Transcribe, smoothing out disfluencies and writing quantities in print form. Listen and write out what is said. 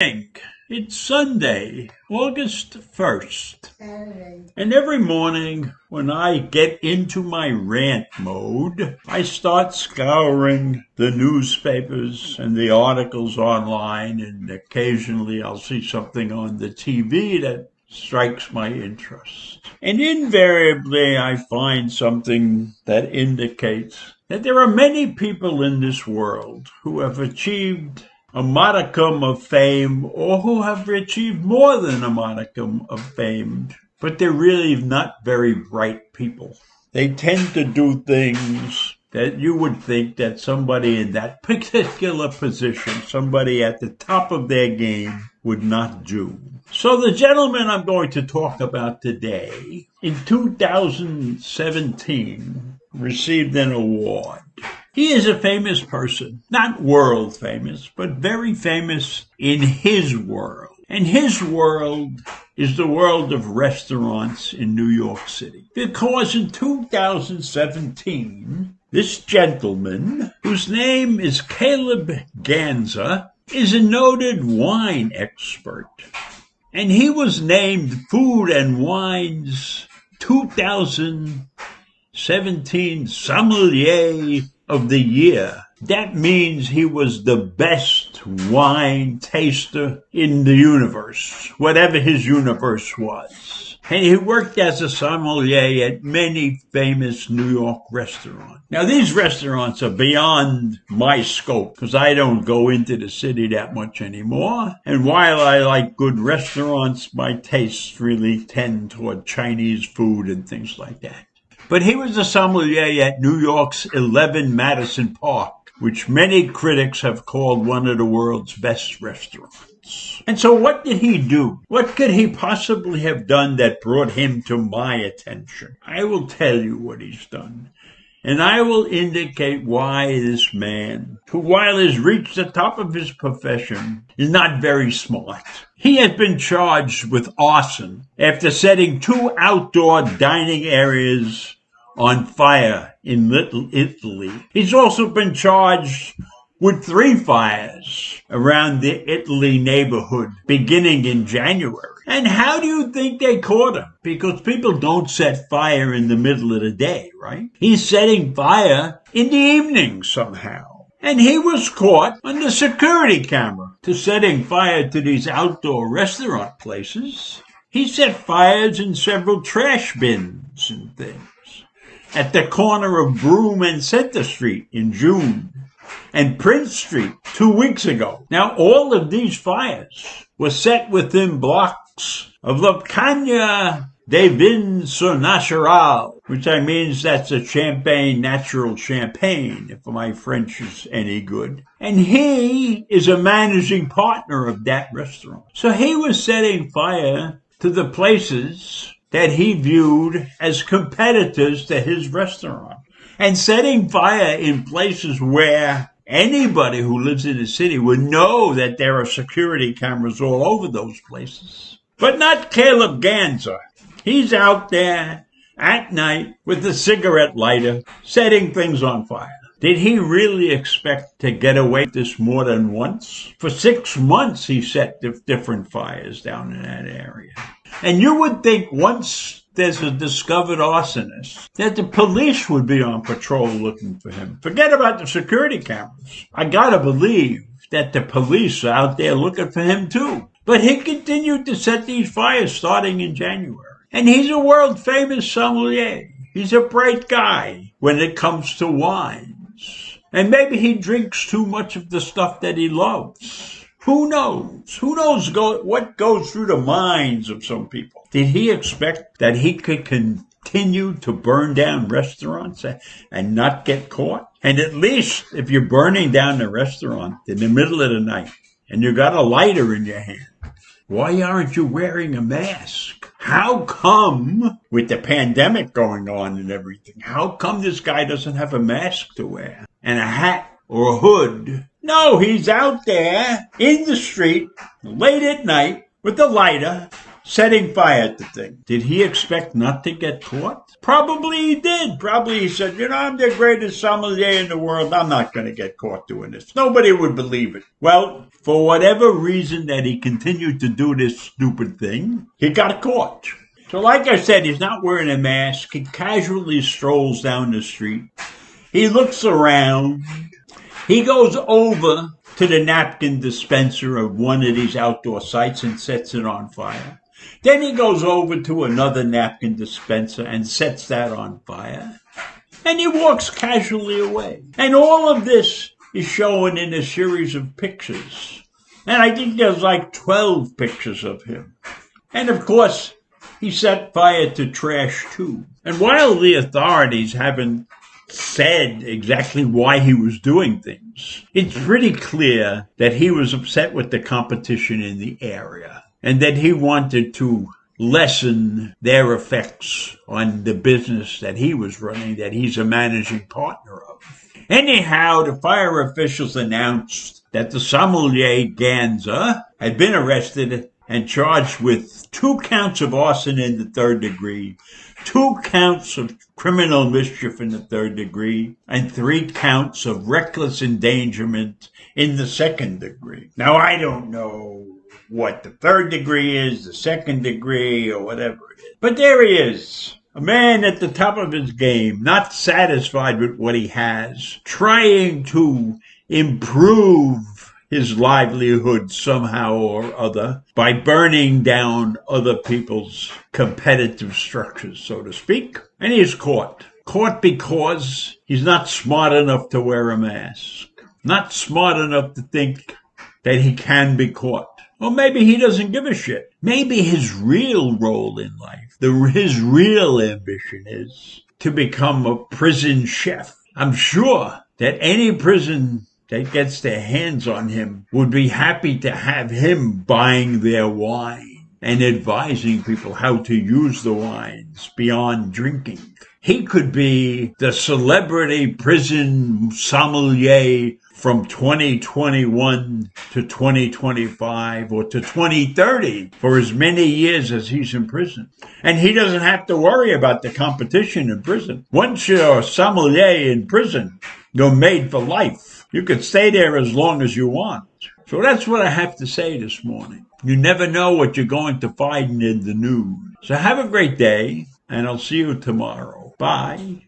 It's Sunday, August 1st. And every morning when I get into my rant mode, I start scouring the newspapers and the articles online, and occasionally I'll see something on the TV that strikes my interest. And invariably I find something that indicates that there are many people in this world who have achieved a modicum of fame, or who have achieved more than a modicum of fame, but they're really not very bright people. They tend to do things that you would think that somebody in that particular position, somebody at the top of their game, would not do. So the gentleman I'm going to talk about today, in 2017, received an award. He is a famous person, not world famous, but very famous in his world. And his world is the world of restaurants in New York City. Because in 2017, this gentleman, whose name is Caleb Ganza, is a noted wine expert. And he was named Food and Wine's 2017 Sommelier of the Year. That means he was the best wine taster in the universe, whatever his universe was. And he worked as a sommelier at many famous New York restaurants. Now, these restaurants are beyond my scope because I don't go into the city that much anymore. And while I like good restaurants, my tastes really tend toward Chinese food and things like that. But he was a sommelier at New York's 11 Madison Park, which many critics have called one of the world's best restaurants. And so what did he do? What could he possibly have done that brought him to my attention? I will tell you what he's done. And I will indicate why this man, who while has reached the top of his profession, is not very smart. He has been charged with arson after setting 2 outdoor dining areas on fire in Little Italy. He's also been charged with 3 fires around the Italy neighborhood beginning in January. And how do you think they caught him? Because people don't set fire in the middle of the day, right? He's setting fire in the evening somehow. And he was caught on the security camera to setting fire to these outdoor restaurant places. He set fires in several trash bins and things at the corner of Broome and Center Street in June, and Prince Street 2 weeks ago. Now, all of these fires were set within blocks of La Cagna des Vins Naturels, which means that's a champagne, natural champagne, if my French is any good. And he is a managing partner of that restaurant. So he was setting fire to the places that he viewed as competitors to his restaurant, and setting fire in places where anybody who lives in the city would know that there are security cameras all over those places. But not Caleb Ganza. He's out there at night with a cigarette lighter, setting things on fire. Did he really expect to get away with this more than once? For 6 months he set different fires down in that area. And you would think once there's a discovered arsonist that the police would be on patrol looking for him. Forget about the security cameras. I gotta believe that the police are out there looking for him too. But he continued to set these fires starting in January. And he's a world-famous sommelier. He's a bright guy when it comes to wines. And maybe he drinks too much of the stuff that he loves. Who knows? Who knows what goes through the minds of some people? Did he expect that he could continue to burn down restaurants and not get caught? And at least if you're burning down the restaurant in the middle of the night and you got a lighter in your hand, why aren't you wearing a mask? How come, with the pandemic going on and everything, how come this guy doesn't have a mask to wear and a hat or a hood? No, he's out there in the street late at night with a lighter, setting fire to things. Did he expect not to get caught? Probably he did. Probably he said, I'm the greatest sommelier in the world. I'm not going to get caught doing this. Nobody would believe it. Well, for whatever reason that he continued to do this stupid thing, he got caught. So like I said, he's not wearing a mask. He casually strolls down the street. He looks around. He goes over to the napkin dispenser of one of these outdoor sites and sets it on fire. Then he goes over to another napkin dispenser and sets that on fire. And he walks casually away. And all of this is shown in a series of pictures. And I think there's like 12 pictures of him. And of course, he set fire to trash too. And while the authorities haven't said exactly why he was doing things, it's pretty clear that he was upset with the competition in the area and that he wanted to lessen their effects on the business that he was running, that he's a managing partner of. Anyhow, the fire officials announced that the sommelier Ganza had been arrested and charged with 2 counts of arson in the 3rd degree, 2 counts of criminal mischief in the 3rd degree, and 3 counts of reckless endangerment in the 2nd degree. Now, I don't know what the 3rd degree is, the 2nd degree, or whatever it is. But there he is, a man at the top of his game, not satisfied with what he has, trying to improve his livelihood somehow or other by burning down other people's competitive structures, so to speak. And he's caught. Caught because he's not smart enough to wear a mask. Not smart enough to think that he can be caught. Or maybe he doesn't give a shit. Maybe his real role in life, his real ambition is to become a prison chef. I'm sure that any prison that gets their hands on him would be happy to have him buying their wine and advising people how to use the wines beyond drinking. He could be the celebrity prison sommelier from 2021 to 2025 or to 2030 for as many years as he's in prison. And he doesn't have to worry about the competition in prison. Once you're a sommelier in prison, you're made for life. You could stay there as long as you want. So that's what I have to say this morning. You never know what you're going to find in the news. So have a great day, and I'll see you tomorrow. Bye.